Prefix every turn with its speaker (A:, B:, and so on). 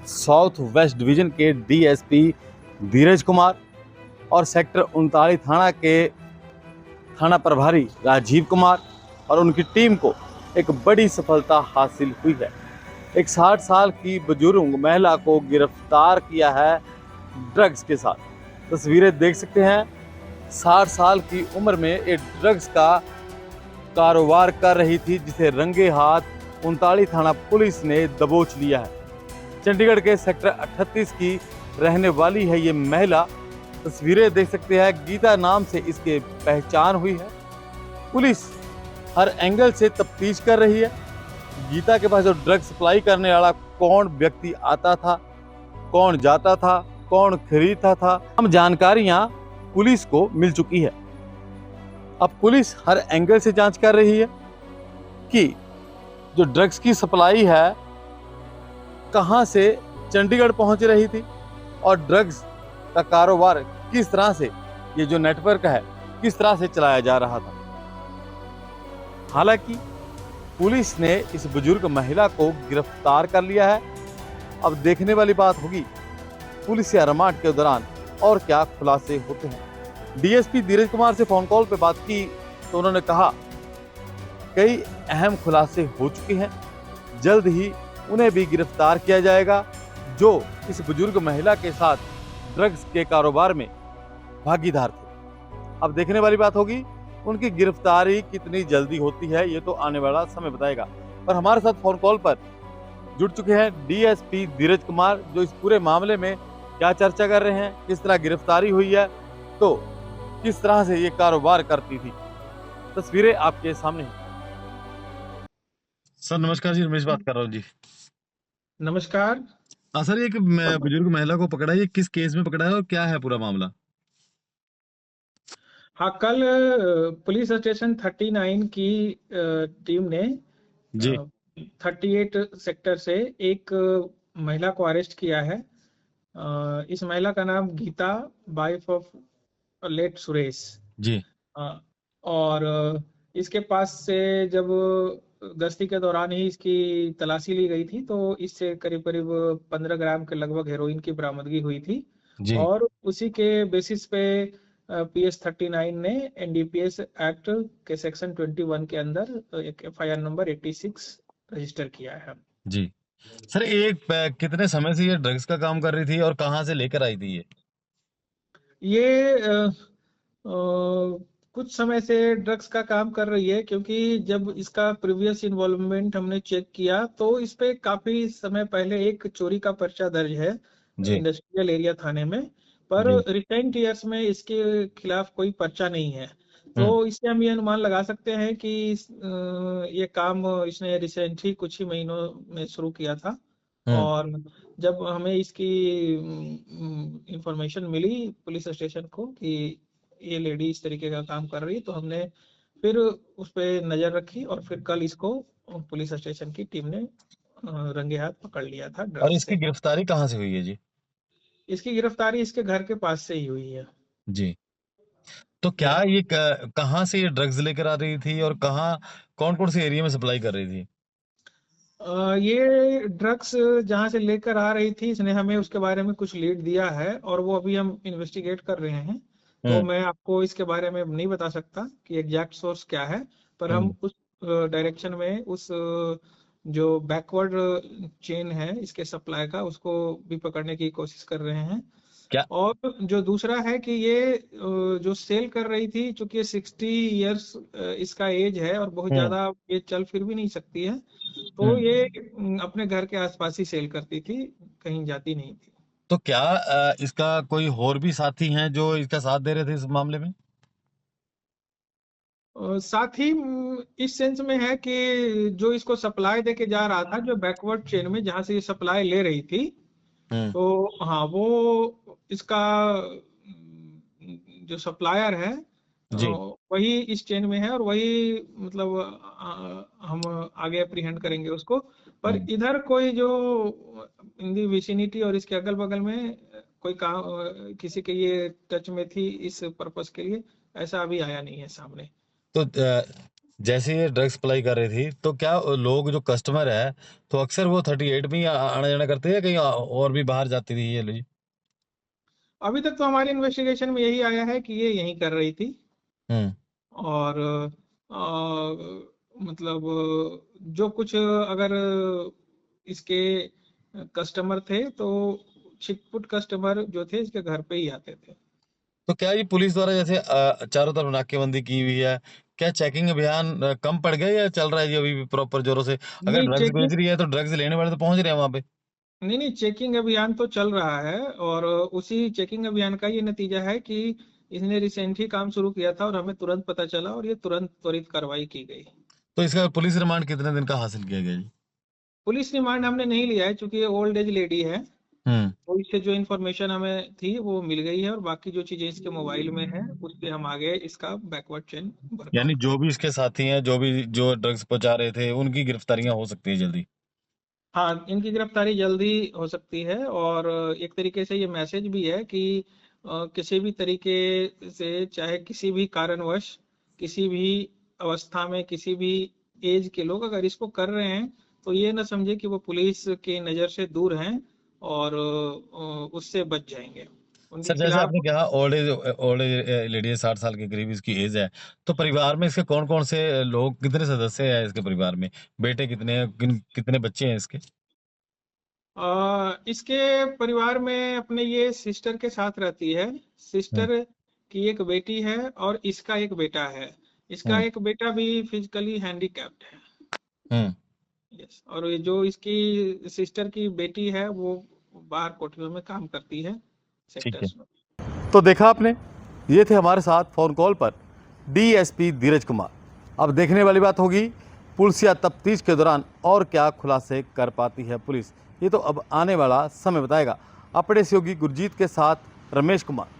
A: South west division के DSP धीरज कुमार और sector 39 थाना के थाना प्रभारी राजीव कुमार और उनकी टीम को एक बड़ी सफलता हासिल हुई है। एक 60 साल की बुजुर्ग महिला को गिरफ्तार किया है ड्रग्स के साथ। तस्वीरें देख सकते हैं। 60 साल की उम्र में एक ड्रग्स का कारोबार कर रही थी, जिसे रंगे हाथ 39 थाना पुलिस ने दबोच लिया है। चंडीगढ़ के सेक्टर 38 की रहने वाली है ये महिला। तस्वीरें देख सकते हैं। गीता नाम से इसके पहचान हुई है। पुलिस हर एंगल से तफ्तीश कर रही है। गीता के पास जो ड्रग सप्लाई करने वाला कौन व्यक्ति आता था, कौन जाता था, कौन खरीदता था, हम जानकारियां पुलिस को मिल चुकी है। अब पुलिस हर एंगल से जांच कर रही है कि जो ड्रग्स की सप्लाई है कहां से चंडीगढ़ पहुंच रही थी और ड्रग्स का कारोबार किस तरह से, ये जो नेटवर्क है किस तरह से चलाया जा रहा था। हालांकि पुलिस ने इस बुजुर्ग महिला को गिरफ्तार कर लिया है। अब देखने वाली बात होगी पुलिस या रिमांड के दौरान और क्या खुलासे होते हैं। डीएसपी धीरज कुमार से फोन कॉल पे बात की तो उन्होंने कहा कई अहम खुलासे हो चुके हैं, जल्द ही उन्हें भी गिरफ्तार किया जाएगा जो इस बुजुर्ग महिला के साथ ड्रग्स के कारोबार में भागीदार थे। अब देखने वाली बात होगी उनकी गिरफ्तारी कितनी जल्दी होती है, ये तो आने वाला समय बताएगा। पर हमारे साथ फोन कॉल पर जुड़ चुके हैं डीएसपी धीरज कुमार, जो इस पूरे मामले में क्या चर्चा कर रहे हैं, किस तरह गिरफ्तारी हुई है, तो किस तरह से ये कारोबार करती थी। तस्वीरें आपके सामने हैं। सर नमस्कार जी, रमेश बात कर रहा हूँ जी।
B: नमस्कार।
A: सर एक बुजुर्ग महिला को पकड़ा है, ये किस केस में पकड़ा है और क्या है पूरा मामला?
B: हाँ, कल पुलिस स्टेशन 39 की टीम ने
A: जी
B: 38 सेक्टर से एक महिला को अरेस्ट किया है। इस महिला का नाम Geeta, wife of late Suresh
A: ji
B: और इसके पास से जब गश्ती के दौरान ही इसकी तलाशी ली गई थी तो इससे करीब करीब 15 ग्राम के लगभग हेरोइन की बरामदगी हुई थी
A: जी
B: और उसी के बेसिस पे PS 39 ने NDPS एक्ट के सेक्शन 21 के अंदर एक FIR नंबर 86 रजिस्टर किया है।
A: जी सर कितने समय से ये ड्रग्स का काम कर रही थी और कहाँ से लेकर आई थी
B: ये कुछ समय से ड्रग्स का काम कर रही है, क्योंकि जब इसका प्रीवियस इन्वॉल्वमेंट हमने चेक किया तो इस पे काफी समय पहले एक चोरी का पर्चा दर्ज है
A: जी
B: इंडस्ट्रियल एरिया थाने में, पर
A: जी
B: रिसेंट ईयर्स में इसके खिलाफ कोई पर्चा नहीं है। तो इससे हम ये अनुमान लगा सकते हैं कि ये काम इसने रिसेंटली कुछ ही महीनों में शुरू किया था। और जब हमें इसकी इंफॉर्मेशन मिली पुलिस स्टेशन को कि ये लेडी इस तरीके का काम कर रही है, तो हमने फिर उस पे नजर रखी और फिर कल इसको पुलिस स्टेशन की टीम ने रंगे हाथ पकड़ लिया था
A: और
B: ड्रग्स
A: इसकी
B: से।
A: गिरफ्तारी कहाँ से हुई है जी?
B: इसकी गिरफ्तारी इसके घर के पास से ही हुई है।
A: जी तो क्या ये कहाँ से ये ड्रग्स लेकर आ रही थी और कहाँ कौन कौन से एरिया में सप्लाई कर रही थी?
B: ये ड्रग्स जहां से लेकर आ रही थी, इसने हमें उसके बारे में कुछ लीड दिया है और वो अभी हम इन्वेस्टिगेट कर रहे हैं। तो मैं आपको इसके बारे में नहीं बता सकता कि एग्जैक्ट सोर्स क्या है, पर हम उस डायरेक्शन में उस जो बैकवर्ड चेन है इसके सप्लाई का, उसको भी पकड़ने की कोशिश कर रहे हैं।
A: क्या
B: और जो दूसरा है कि ये जो सेल कर रही थी, चूंकि 60 इयर्स इसका एज है और बहुत ज्यादा ये चल फिर भी नहीं सकती है, तो ये अपने घर के आसपास ही सेल करती थी, कहीं जाती नहीं थी।
A: तो क्या इसका कोई और भी साथी हैं जो इसका साथ दे रहे थे इस मामले में?
B: साथ ही इस सेंस में है कि जो इसको सप्लाई देके जा रहा था, जो बैकवर्ड चेन में जहां से ये सप्लाई ले रही थी, तो हाँ वो इसका जो सप्लायर है
A: जी
B: वही इस चेन में है और वही मतलब हम आगे अप्रीहेंड करेंगे उसको। पर इधर कोई जो इन दी विसिनिटी और इसके अगल बगल में कोई काम किसी के ये टच में थी इस पर्पस के लिए, ऐसा अभी आया नहीं है सामने।
A: तो जैसे ये ड्रग्स सप्लाई कर रही थी तो क्या लोग जो कस्टमर है तो अक्सर वो 38 में ही आना जाना करते हैं, कहीं और भी बाहर जाती थी ये लोग?
B: अभी तक तो हमारे इन्वेस्टिगेशन में यही आया है कि ये यहीं कर रही थी।
A: हम्म।
B: और मतलब जो कुछ अगर इसके कस्टमर थे तो छिटपुट कस्टमर जो थे इसके घर पे ही आते थे।
A: तो क्या ये पुलिस द्वारा जैसे चारों तरफ नाकेबंदी की हुई है, क्या चेकिंग अभियान कम पड़ गया या चल रहा है जी अभी भी प्रॉपर जोरों से? अगर
B: नहीं
A: ड्रग्स बेच
B: चेकिंग
A: रही है तो ड्रग्स लेने वाले तो पहुंच रहे हैं वहां पे।
B: नहीं, चेकिंग अभियान तो चल रहा है। और उसी चेकिंग अभियान का ये नतीजा है कि इसने रिसेंट ही काम शुरू किया था और हमें तुरंत पता चला और ये तुरंत त्वरित कार्रवाई की गई।
A: तो इसका पुलिस रिमांड कितने दिन का हासिल किया गया जी?
B: पुलिस रिमांड हमने नहीं लिया है क्योंकि ये ओल्ड एज लेडी है।
A: हम्म।
B: तो इससे जो इन्फॉर्मेशन हमें थी वो मिल गई है और बाकी जो चीजें इसके मोबाइल में है उस पे हम आगे इसका बैकवर्ड चेन
A: यानी
B: वर्कआउट
A: जो
B: करें।
A: भी इसके साथी हैं, जो भी जो ड्रग्स पहुंचा रहे थे, उनकी गिरफ्तारियां हो सकती है जल्दी?
B: हाँ, इनकी गिरफ्तारी जल्दी हो सकती है। और एक तरीके से ये मैसेज भी है कि किसी भी तरीके से चाहे किसी भी कारणवश किसी भी अवस्था में किसी भी एज के लोग अगर इसको कर रहे हैं तो ये ना समझे कि वो पुलिस की नज़र से दूर हैं और उससे बच जाएंगे उनके
A: सर जैसे
B: खिलाफ।
A: आपने कहा ओल्ड एज लेडी है, 60 साल के करीब इसकी एज है, तो परिवार में इसके कौन कौन से लोग, कितने सदस्य हैं इसके परिवार में? बेटे कितने हैं, कितने बच्चे हैं इसके?
B: इसके परिवार में अपने ये सिस्टर के साथ रहती है।
A: हम्म।
B: सिस्टर की एक बेटी है और इसका एक बेटा है। इसका
A: हम्म।
B: एक बेटा भी फिजिकली हैंडीकैप्ड है।
A: हम्म।
B: यस, और ये जो इसकी सिस्टर की बेटी है वो बाहर कोठरियों में काम करती है,
A: ठीक है।
B: सेक्टर्स में।
A: तो देखा आपने, ये थे हमारे साथ फोन कॉल पर डीएसपी धीरज कुमार। अब देखने वाली बात होगी पुलिसिया तफ्तीश के दौरान और क्या खुलासे कर पाती है पुलिस, ये तो अब आने वाला समय बताएगा। अपने सहयोगी गुरजीत के साथ रमेश कुमार,